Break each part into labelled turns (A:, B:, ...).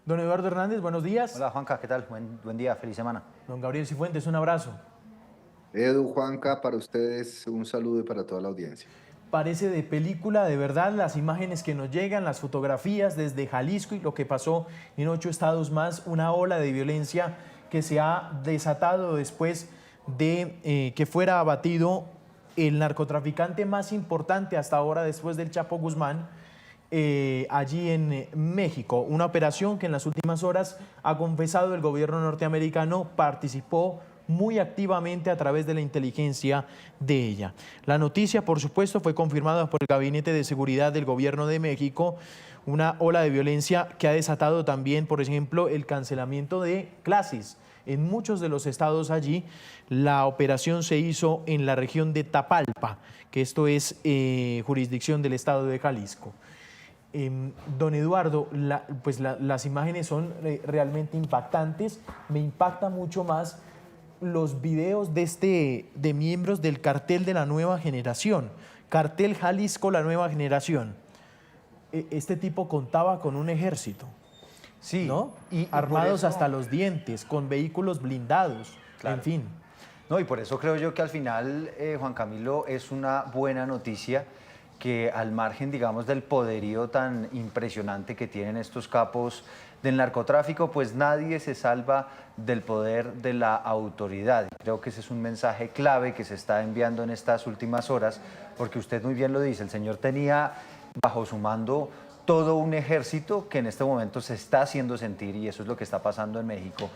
A: Don Eduardo Hernández, buenos días.
B: Hola Juanca, ¿qué tal? Buen día, feliz semana.
A: Don Gabriel Cifuentes, un abrazo.
C: Edu, Juanca, para ustedes un saludo y para toda la audiencia.
A: Parece de película, de verdad, las imágenes que nos llegan, las fotografías desde Jalisco y lo que pasó en 8 estados más, una ola de violencia que se ha desatado después de que fuera abatido el narcotraficante más importante hasta ahora después del Chapo Guzmán, allí en México. Una operación que en las últimas horas ha confesado el gobierno norteamericano participó muy activamente a través de la inteligencia de ella. La noticia, por supuesto, fue confirmada por el Gabinete de Seguridad del Gobierno de México, una ola de violencia que ha desatado también, por ejemplo, el cancelamiento de clases. En muchos de los estados allí, la operación se hizo en la región de Tapalpa, que esto es jurisdicción del estado de Jalisco. Don Eduardo, las imágenes son realmente impactantes. Me impacta mucho más los videos de miembros del cartel de la nueva generación, cartel Jalisco la nueva generación. Este tipo contaba con un ejército,
B: sí,
A: ¿no? Y armados hasta los dientes, con vehículos blindados, claro. En fin.
B: No, y por eso creo yo que al final, Juan Camilo, es una buena noticia que al margen, digamos, del poderío tan impresionante que tienen estos capos del narcotráfico, pues nadie se salva del poder de la autoridad. Creo que ese es un mensaje clave que se está enviando en estas últimas horas, porque usted muy bien lo dice, el señor tenía bajo su mando todo un ejército que en este momento se está haciendo sentir, y eso es lo que está pasando en México,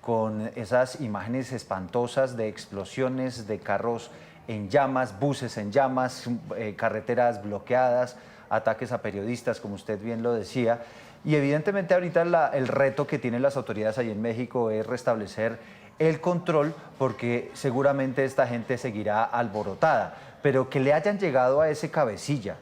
B: con esas imágenes espantosas de explosiones, de carros en llamas, buses en llamas, carreteras bloqueadas, ataques a periodistas, como usted bien lo decía. Y evidentemente ahorita el reto que tienen las autoridades allí en México es restablecer el control, porque seguramente esta gente seguirá alborotada. Pero que le hayan llegado a ese cabecilla,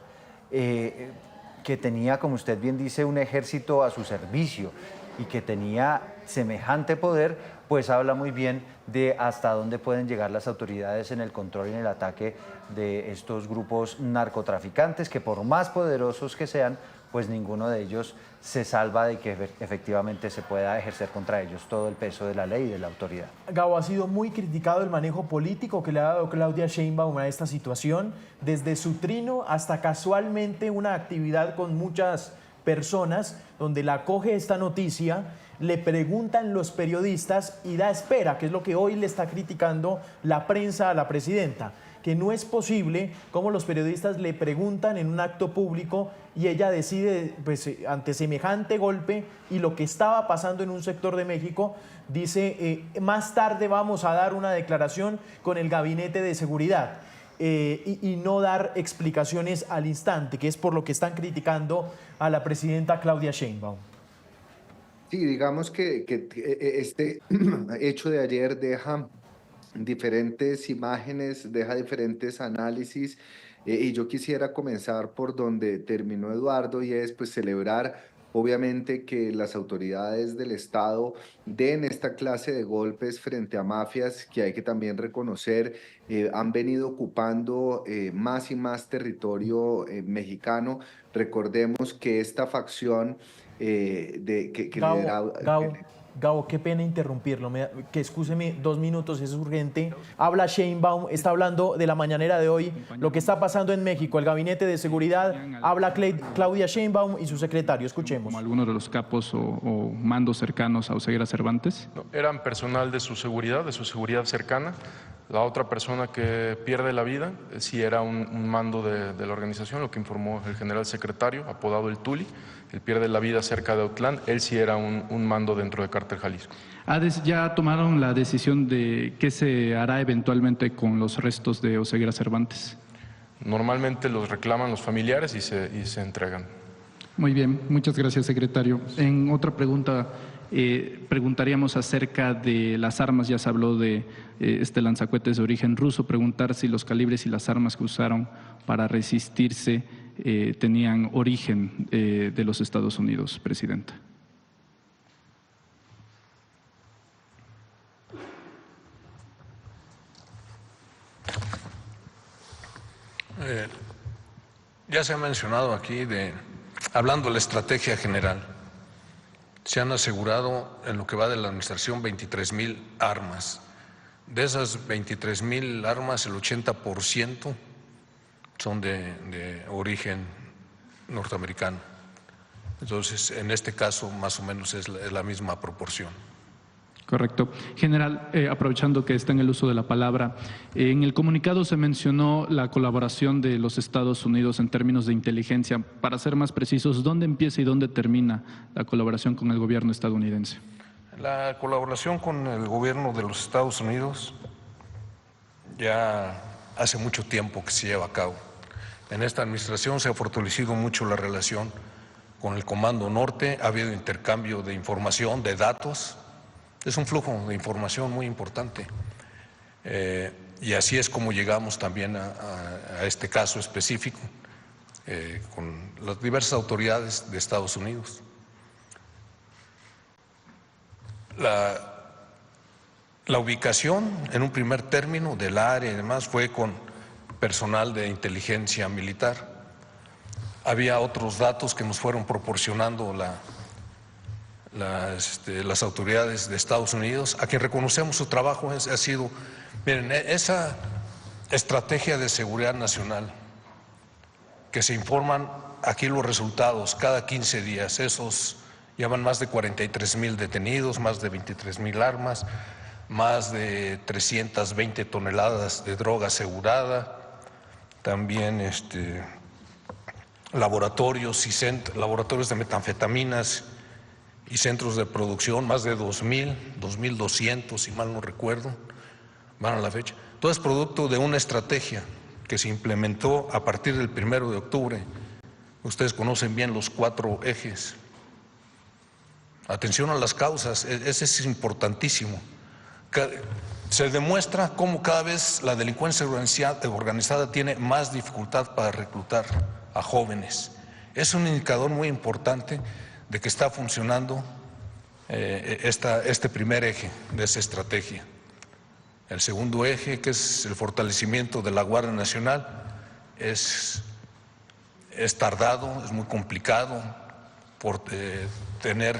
B: que tenía, como usted bien dice, un ejército a su servicio y que tenía semejante poder, pues habla muy bien de hasta dónde pueden llegar las autoridades en el control y en el ataque de estos grupos narcotraficantes, que por más poderosos que sean, pues ninguno de ellos se salva de que efectivamente se pueda ejercer contra ellos todo el peso de la ley y de la autoridad.
A: Gabo, ha sido muy criticado el manejo político que le ha dado Claudia Sheinbaum a esta situación, desde su trino hasta casualmente una actividad con muchas personas, donde la acoge esta noticia, le preguntan los periodistas y da espera, que es lo que hoy le está criticando la prensa a la presidenta, que no es posible como los periodistas le preguntan en un acto público y ella decide, pues ante semejante golpe y lo que estaba pasando en un sector de México, dice, más tarde vamos a dar una declaración con el Gabinete de Seguridad. Y no dar explicaciones al instante, que es por lo que están criticando a la presidenta Claudia Sheinbaum.
C: Sí, digamos que este hecho de ayer deja diferentes imágenes, deja diferentes análisis, y yo quisiera comenzar por donde terminó Eduardo, y es pues celebrar obviamente que las autoridades del Estado den esta clase de golpes frente a mafias que hay que también reconocer han venido ocupando más y más territorio mexicano. Recordemos que esta facción
A: Gabo, qué pena interrumpirlo, que excúseme 2 minutos, es urgente. Habla Sheinbaum, está hablando de la mañanera de hoy, lo que está pasando en México, el Gabinete de Seguridad, habla Claudia Sheinbaum y su secretario, escuchemos.
D: ¿Como algunos de los capos o mandos cercanos a Oseguera Cervantes?
E: No, eran personal de su seguridad cercana. La otra persona que pierde la vida sí era un mando de la organización, lo que informó el general secretario, apodado el Tuli. Él pierde la vida cerca de Autlán, él sí era un mando dentro de Cártel Jalisco.
D: ¿Ya tomaron la decisión de qué se hará eventualmente con los restos de Oseguera Cervantes?
E: Normalmente los reclaman los familiares y se entregan.
D: Muy bien, muchas gracias, secretario. En otra pregunta, preguntaríamos acerca de las armas. Ya se habló de este lanzacohetes de origen ruso. Preguntar si los calibres y las armas que usaron para resistirse tenían origen de los Estados Unidos, presidenta.
F: Ya se ha mencionado aquí, hablando de la estrategia general, se han asegurado en lo que va de la administración 23,000 armas. De esas 23,000 armas, el 80% son de origen norteamericano. Entonces, en este caso, más o menos es la misma proporción.
D: Correcto. General, aprovechando que está en el uso de la palabra, en el comunicado se mencionó la colaboración de los Estados Unidos en términos de inteligencia. Para ser más precisos, ¿dónde empieza y dónde termina la colaboración con el gobierno estadounidense?
F: La colaboración con el gobierno de los Estados Unidos ya hace mucho tiempo que se lleva a cabo. En esta administración se ha fortalecido mucho la relación con el Comando Norte, ha habido intercambio de información, de datos. Es un flujo de información muy importante y así es como llegamos también a este caso específico con las diversas autoridades de Estados Unidos. La ubicación en un primer término del área y demás fue con personal de inteligencia militar. Había otros datos que nos fueron proporcionando las autoridades de Estados Unidos, a quien reconocemos su trabajo. Ha sido, miren, esa estrategia de seguridad nacional, que se informan aquí los resultados cada 15 días, esos llevan más de 43,000 detenidos, más de 23,000 armas, más de 320 toneladas de droga asegurada, también laboratorios de metanfetaminas y centros de producción, más de 2,200, si mal no recuerdo, van a la fecha. Todo es producto de una estrategia que se implementó a partir del 1 de octubre. Ustedes conocen bien los 4 ejes. Atención a las causas, ese es importantísimo. Se demuestra cómo cada vez la delincuencia organizada tiene más dificultad para reclutar a jóvenes. Es un indicador muy importante de que está funcionando este primer eje de esa estrategia. El segundo eje, que es el fortalecimiento de la Guardia Nacional, es tardado, es muy complicado por tener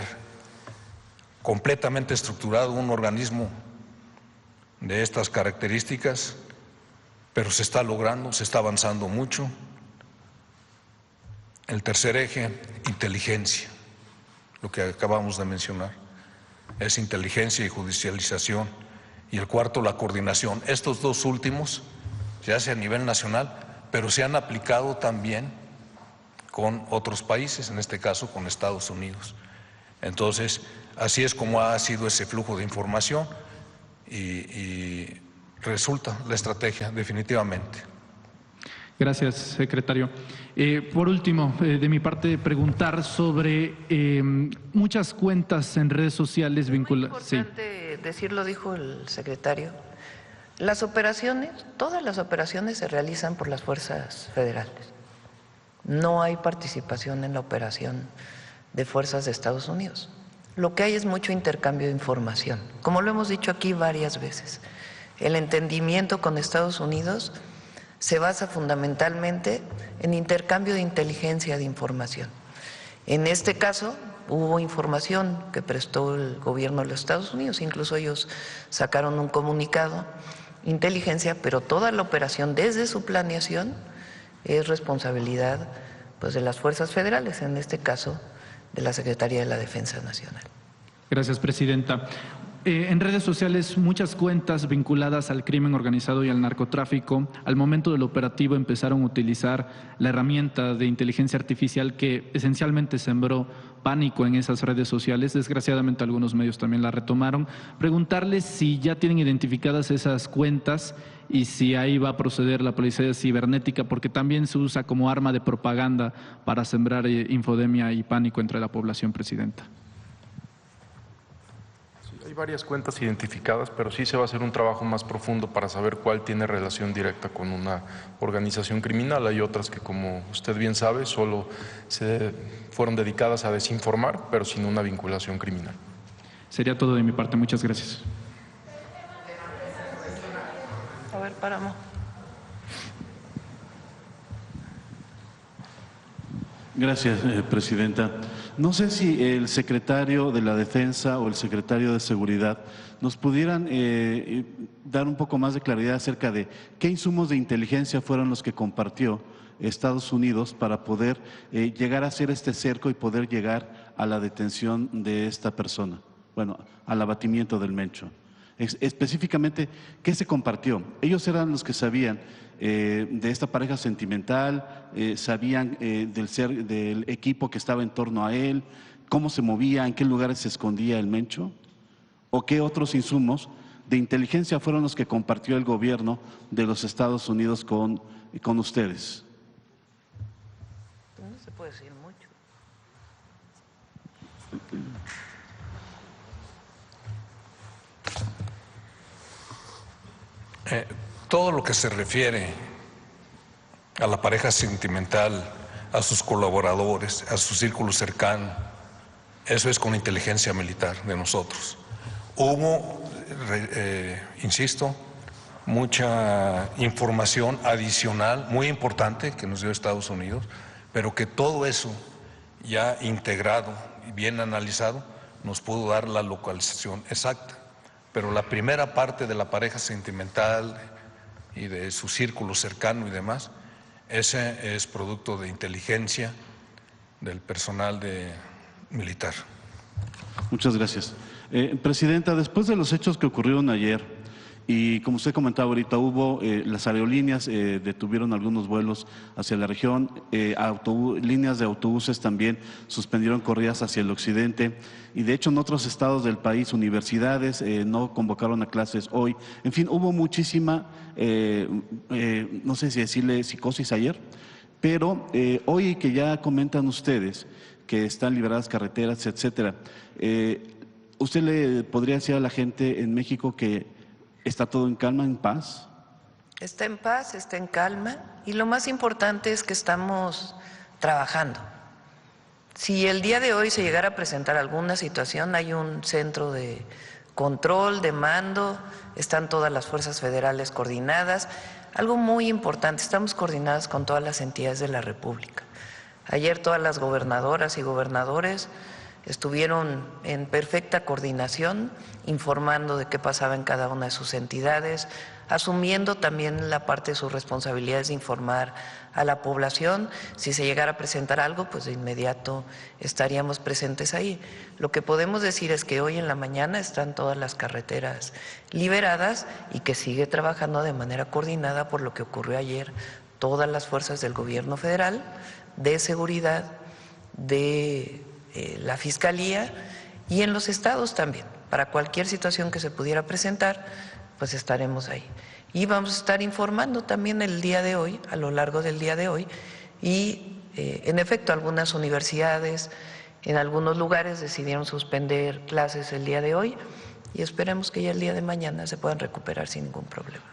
F: completamente estructurado un organismo de estas características, pero se está logrando, se está avanzando mucho. El tercer eje, inteligencia, lo que acabamos de mencionar, es inteligencia y judicialización. Y el cuarto, la coordinación. Estos dos últimos se hace a nivel nacional, pero se han aplicado también con otros países, en este caso con Estados Unidos. Entonces, así es como ha sido ese flujo de información y resulta la estrategia definitivamente.
D: Gracias, secretario. Por último, de mi parte, preguntar sobre muchas cuentas en redes sociales vinculadas.
G: Es importante decirlo, dijo el secretario. Las operaciones, todas las operaciones se realizan por las fuerzas federales. No hay participación en la operación de fuerzas de Estados Unidos. Lo que hay es mucho intercambio de información. Como lo hemos dicho aquí varias veces, el entendimiento con Estados Unidos se basa fundamentalmente en intercambio de inteligencia de información. En este caso, hubo información que prestó el gobierno de los Estados Unidos, incluso ellos sacaron un comunicado, inteligencia, pero toda la operación desde su planeación es responsabilidad pues, de las fuerzas federales, en este caso de la Secretaría de la Defensa Nacional.
D: Gracias, presidenta. En redes sociales, muchas cuentas vinculadas al crimen organizado y al narcotráfico, al momento del operativo empezaron a utilizar la herramienta de inteligencia artificial que esencialmente sembró pánico en esas redes sociales. Desgraciadamente, algunos medios también la retomaron. Preguntarles si ya tienen identificadas esas cuentas y si ahí va a proceder la policía cibernética, porque también se usa como arma de propaganda para sembrar infodemia y pánico entre la población, presidenta.
E: Hay varias cuentas identificadas, pero sí se va a hacer un trabajo más profundo para saber cuál tiene relación directa con una organización criminal. Hay otras que, como usted bien sabe, solo se fueron dedicadas a desinformar, pero sin una vinculación criminal.
D: Sería todo de mi parte. Muchas gracias.
G: A ver, Páramo.
H: Gracias, presidenta. No sé si el secretario de la Defensa o el secretario de Seguridad nos pudieran dar un poco más de claridad acerca de qué insumos de inteligencia fueron los que compartió Estados Unidos para poder llegar a hacer este cerco y poder llegar a la detención de esta persona, bueno, al abatimiento del Mencho. Específicamente, ¿qué se compartió? Ellos eran los que sabían de esta pareja sentimental, sabían del equipo que estaba en torno a él, cómo se movía, en qué lugares se escondía el Mencho, o qué otros insumos de inteligencia fueron los que compartió el gobierno de los Estados Unidos con ustedes.
G: No se puede decir mucho.
F: Todo lo que se refiere a la pareja sentimental, a sus colaboradores, a su círculo cercano, eso es con inteligencia militar de nosotros. Hubo, insisto, mucha información adicional, muy importante, que nos dio Estados Unidos, pero que todo eso ya integrado y bien analizado nos pudo dar la localización exacta. Pero la primera parte de la pareja sentimental y de su círculo cercano y demás, ese es producto de inteligencia del personal militar.
H: Muchas gracias. Presidenta, después de los hechos que ocurrieron ayer, y como usted comentaba ahorita, las aerolíneas detuvieron algunos vuelos hacia la región, líneas de autobuses también suspendieron corridas hacia el occidente, y de hecho en otros estados del país, universidades no convocaron a clases hoy. En fin, hubo muchísima, no sé si decirle psicosis ayer, pero hoy que ya comentan ustedes que están liberadas carreteras, etcétera, ¿usted le podría decir a la gente en México que está todo en calma, en paz?
G: Está en paz, está en calma, y lo más importante es que estamos trabajando. Si el día de hoy se llegara a presentar alguna situación, hay un centro de control, de mando, están todas las fuerzas federales coordinadas. Algo muy importante, estamos coordinadas con todas las entidades de la República. Ayer todas las gobernadoras y gobernadores estuvieron en perfecta coordinación, informando de qué pasaba en cada una de sus entidades, asumiendo también la parte de sus responsabilidades de informar a la población. Si se llegara a presentar algo, pues de inmediato estaríamos presentes ahí. Lo que podemos decir es que hoy en la mañana están todas las carreteras liberadas y que sigue trabajando de manera coordinada por lo que ocurrió ayer todas las fuerzas del gobierno federal, de seguridad, de la Fiscalía y en los estados también. Para cualquier situación que se pudiera presentar, pues estaremos ahí. Y vamos a estar informando también el día de hoy, a lo largo del día de hoy, y en efecto algunas universidades en algunos lugares decidieron suspender clases el día de hoy y esperemos que ya el día de mañana se puedan recuperar sin ningún problema.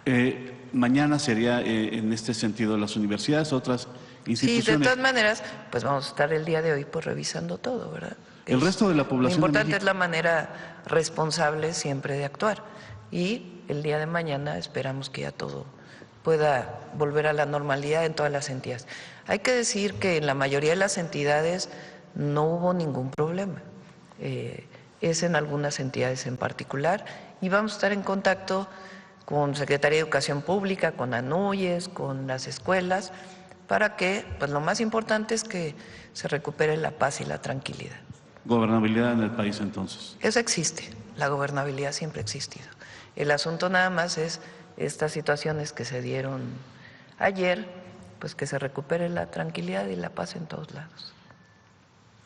H: Mañana sería en este sentido las universidades, otras instituciones.
G: Sí, de todas maneras, pues vamos a estar el día de hoy pues revisando todo, ¿verdad?
H: El resto de la población.
G: Lo importante es la manera responsable siempre de actuar y el día de mañana esperamos que ya todo pueda volver a la normalidad en todas las entidades. Hay que decir que en la mayoría de las entidades no hubo ningún problema, es en algunas entidades en particular y vamos a estar en contacto con Secretaría de Educación Pública, con ANUYES, con las escuelas, para que, pues lo más importante es que se recupere la paz y la tranquilidad.
H: Gobernabilidad en el país entonces.
G: Eso existe, la gobernabilidad siempre ha existido. El asunto nada más es estas situaciones que se dieron ayer, pues que se recupere la tranquilidad y la paz en todos lados.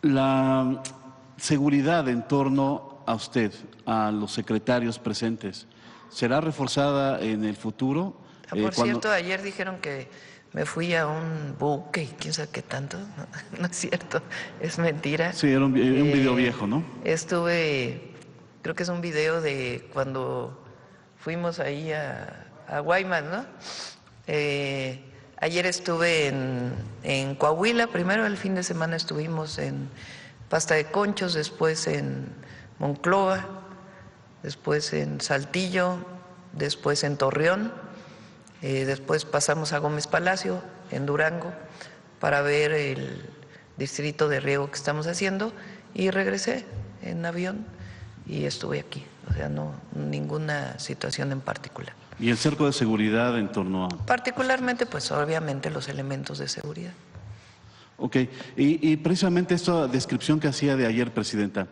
H: La seguridad en torno a usted, a los secretarios presentes, ¿será reforzada en el futuro?
G: Por cierto, ayer dijeron que me fui a un buque y quién sabe qué tanto, no es cierto, es mentira.
H: Sí, era un video viejo, ¿no?
G: Creo que es un video de cuando fuimos ahí a Guaymas, ¿no? Ayer estuve en Coahuila, primero el fin de semana estuvimos en Pasta de Conchos, después en Monclova, después en Saltillo, después en Torreón, después pasamos a Gómez Palacio, en Durango, para ver distrito de riego que estamos haciendo y regresé en avión y estuve aquí. O sea, no, ninguna situación en particular.
H: ¿Y el cerco de seguridad en torno a...?
G: Particularmente, pues obviamente los elementos de seguridad.
H: Ok, y precisamente esta descripción que hacía de ayer, Presidenta.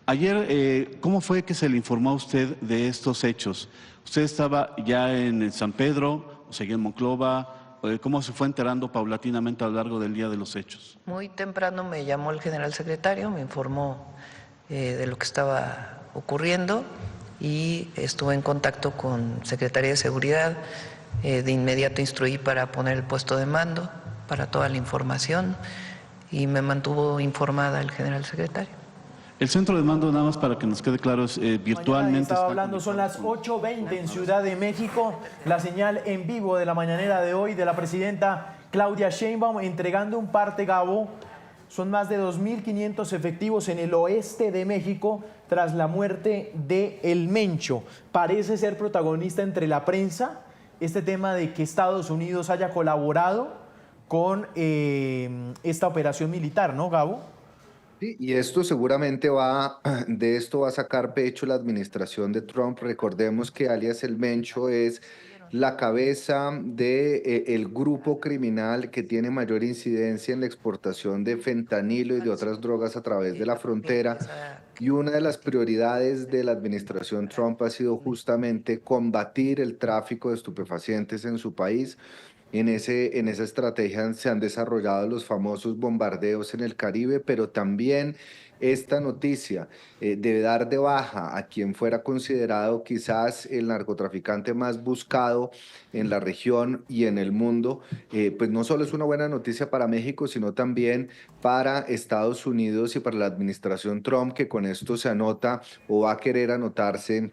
H: Ayer, ¿cómo fue que se le informó a usted de estos hechos? ¿Usted estaba ya en San Pedro o seguía en Monclova? ¿Cómo se fue enterando paulatinamente a lo largo del día de los hechos?
G: Muy temprano me llamó el general secretario, me informó de lo que estaba ocurriendo y estuve en contacto con Secretaría de Seguridad. De inmediato instruí para poner el puesto de mando para toda la información y me mantuvo informada el general secretario.
H: El centro de mando, nada más para que nos quede claro, es virtualmente.
A: Estaba hablando, son las 8:20 en Ciudad de México. La señal en vivo de la mañanera de hoy de la presidenta Claudia Sheinbaum entregando un parte, Gabo. Son más de 2.500 efectivos en el oeste de México tras la muerte de El Mencho. Parece ser protagonista entre la prensa este tema de que Estados Unidos haya colaborado con esta operación militar, ¿no, Gabo?
C: Sí, y esto seguramente de esto va a sacar pecho la administración de Trump. Recordemos que alias El Mencho es la cabeza del grupo criminal que tiene mayor incidencia en la exportación de fentanilo y de otras drogas a través de la frontera. Y una de las prioridades de la administración Trump ha sido justamente combatir el tráfico de estupefacientes en su país. En esa estrategia se han desarrollado los famosos bombardeos en el Caribe, pero también esta noticia de dar de baja a quien fuera considerado quizás el narcotraficante más buscado en la región y en el mundo, pues no solo es una buena noticia para México, sino también para Estados Unidos y para la administración Trump, que con esto se anota o va a querer anotarse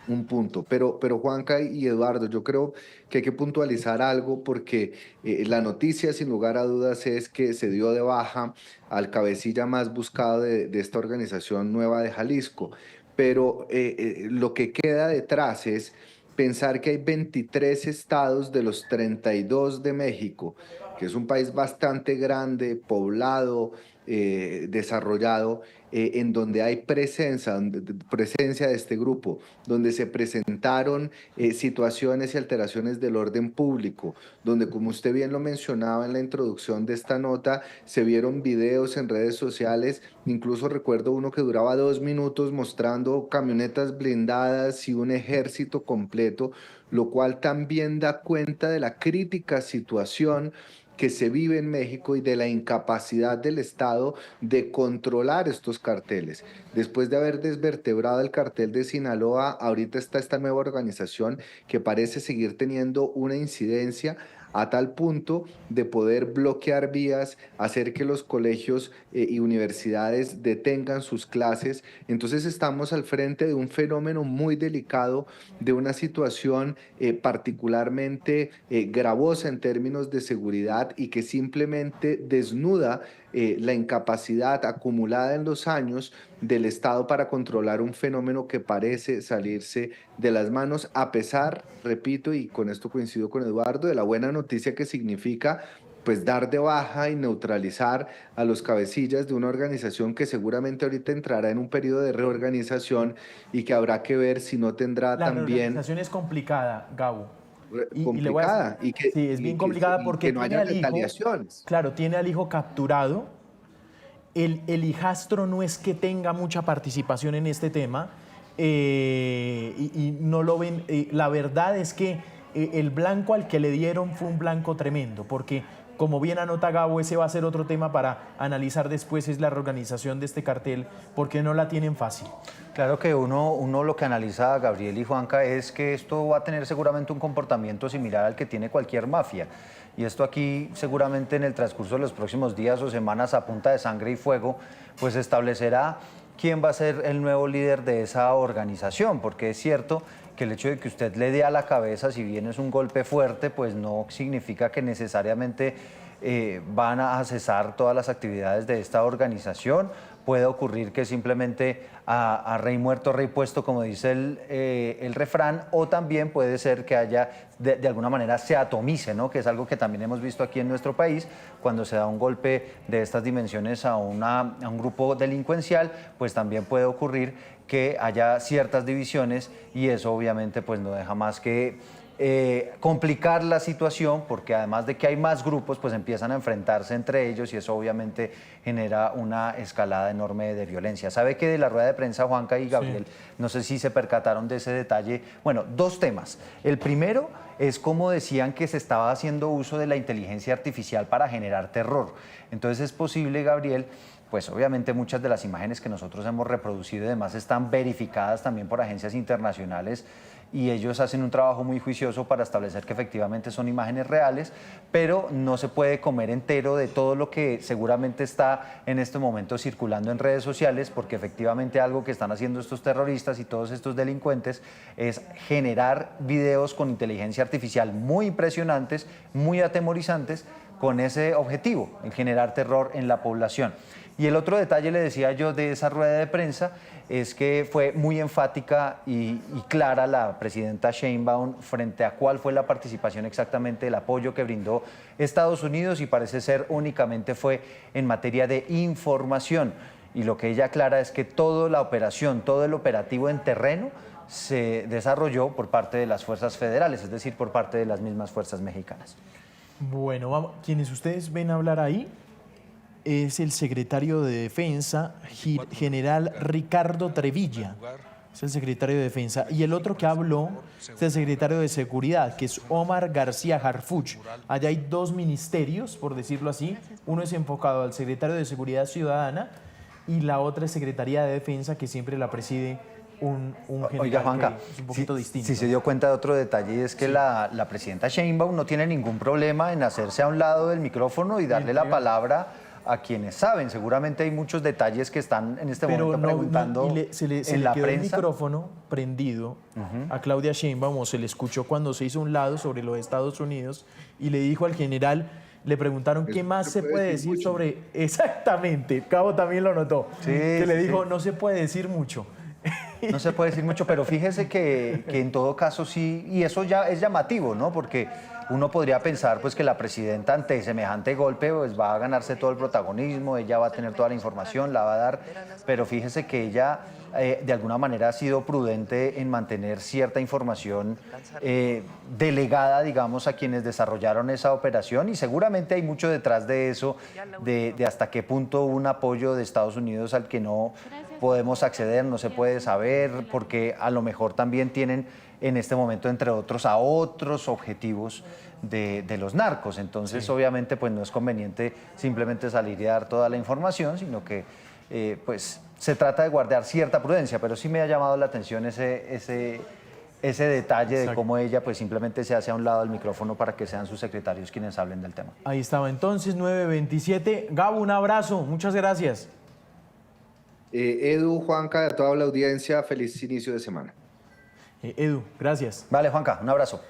C: un punto. Pero Juanca y Eduardo, yo creo que hay que puntualizar algo porque la noticia sin lugar a dudas es que se dio de baja al cabecilla más buscado de esta organización nueva de Jalisco, pero lo que queda detrás es pensar que hay 23 estados de los 32 de México, que es un país bastante grande, poblado, desarrollado, en donde hay presencia de este grupo, donde se presentaron situaciones y alteraciones del orden público, donde, como usted bien lo mencionaba en la introducción de esta nota, se vieron videos en redes sociales, incluso recuerdo uno que duraba 2 minutos mostrando camionetas blindadas y un ejército completo, lo cual también da cuenta de la crítica situación que se vive en México y de la incapacidad del Estado de controlar estos carteles. Después de haber desvertebrado el cartel de Sinaloa, ahorita está esta nueva organización que parece seguir teniendo una incidencia a tal punto de poder bloquear vías, hacer que los colegios y universidades detengan sus clases. Entonces estamos al frente de un fenómeno muy delicado, de una situación particularmente gravosa en términos de seguridad y que simplemente desnuda la incapacidad acumulada en los años del Estado para controlar un fenómeno que parece salirse de las manos, a pesar, repito, y con esto coincido con Eduardo, de la buena noticia que significa pues dar de baja y neutralizar a los cabecillas de una organización que seguramente ahorita entrará en un periodo de reorganización y que habrá que ver si no tendrá también...
A: La reorganización es complicada, Gabo.
C: Complicada.
A: Sí, es bien complicada porque
C: que no haya retaliaciones.
A: Claro, tiene al hijo capturado. El hijastro no es que tenga mucha participación en este tema y no lo ven. La verdad es que el blanco al que le dieron fue un blanco tremendo, porque como bien anota Gabo, ese va a ser otro tema para analizar después, es la reorganización de este cartel, porque no la tienen fácil.
B: Claro que uno lo que analiza, Gabriel y Juanca, es que esto va a tener seguramente un comportamiento similar al que tiene cualquier mafia. Y esto aquí seguramente en el transcurso de los próximos días o semanas a punta de sangre y fuego, pues establecerá quién va a ser el nuevo líder de esa organización, porque es cierto que el hecho de que usted le dé a la cabeza, si bien es un golpe fuerte, pues no significa que necesariamente van a cesar todas las actividades de esta organización. Puede ocurrir que simplemente a rey muerto, rey puesto, como dice el refrán, o también puede ser que haya, de alguna manera, se atomice, ¿no? Que es algo que también hemos visto aquí en nuestro país, cuando se da un golpe de estas dimensiones a un grupo delincuencial, pues también puede ocurrir que haya ciertas divisiones y eso obviamente pues no deja más que complicar la situación, porque además de que hay más grupos, pues empiezan a enfrentarse entre ellos y eso obviamente genera una escalada enorme de violencia. ¿Sabe que de la rueda de prensa, Juanca y Gabriel, no sé si se percataron de ese detalle? Bueno, dos temas. El primero es cómo decían que se estaba haciendo uso de la inteligencia artificial para generar terror. Entonces es posible, Gabriel, pues obviamente muchas de las imágenes que nosotros hemos reproducido y demás están verificadas también por agencias internacionales y ellos hacen un trabajo muy juicioso para establecer que efectivamente son imágenes reales, pero no se puede comer entero de todo lo que seguramente está en este momento circulando en redes sociales, porque efectivamente algo que están haciendo estos terroristas y todos estos delincuentes es generar videos con inteligencia artificial muy impresionantes, muy atemorizantes, con ese objetivo, en generar terror en la población. Y el otro detalle, le decía yo, de esa rueda de prensa es que fue muy enfática y clara la presidenta Sheinbaum frente a cuál fue la participación exactamente del apoyo que brindó Estados Unidos y parece ser únicamente fue en materia de información. Y lo que ella aclara es que toda la operación, todo el operativo en terreno se desarrolló por parte de las fuerzas federales, es decir, por parte de las mismas fuerzas mexicanas.
A: Bueno, vamos, quienes ustedes ven hablar ahí es el secretario de Defensa, general Ricardo Trevilla, es el secretario de Defensa. Y el otro que habló es el secretario de Seguridad, que es Omar García Harfuch. Allá hay dos ministerios, por decirlo así. Uno es enfocado al secretario de Seguridad Ciudadana y la otra es Secretaría de Defensa, que siempre la preside un general.
B: Oiga, Juanca,
A: que es un poquito distinto.
B: si se dio cuenta de otro detalle, y es que la presidenta Sheinbaum no tiene ningún problema en hacerse a un lado del micrófono y darle la palabra a quienes saben. Seguramente hay muchos detalles que están en este momento preguntando
A: se le
B: en la
A: quedó el
B: prensa.
A: micrófono prendido a Claudia Sheinbaum, o se le escuchó cuando se hizo un lado sobre los Estados Unidos y le dijo al general, le preguntaron qué más se puede decir sobre... Exactamente, Cabo también lo notó, que le dijo, no se puede decir mucho.
B: No se puede decir mucho, pero fíjese que en todo caso sí, y eso ya es llamativo, ¿no? Porque uno podría pensar pues que la presidenta ante semejante golpe pues va a ganarse todo el protagonismo, ella va a tener toda la información, la va a dar, pero fíjese que ella de alguna manera ha sido prudente en mantener cierta información delegada, digamos, a quienes desarrollaron esa operación y seguramente hay mucho detrás de eso, de hasta qué punto hubo un apoyo de Estados Unidos al que no podemos acceder, no se puede saber, porque a lo mejor también tienen en este momento, entre otros, a otros objetivos de los narcos. Entonces, obviamente, pues no es conveniente simplemente salir y dar toda la información, sino que pues se trata de guardar cierta prudencia, pero sí me ha llamado la atención ese detalle de cómo ella pues simplemente se hace a un lado del micrófono para que sean sus secretarios quienes hablen del tema.
A: Ahí estaba entonces, 9:27. Gabo, un abrazo, muchas gracias.
C: Edu, Juanca, a toda la audiencia, feliz inicio de semana.
A: Edu, gracias.
B: Vale, Juanca, un abrazo.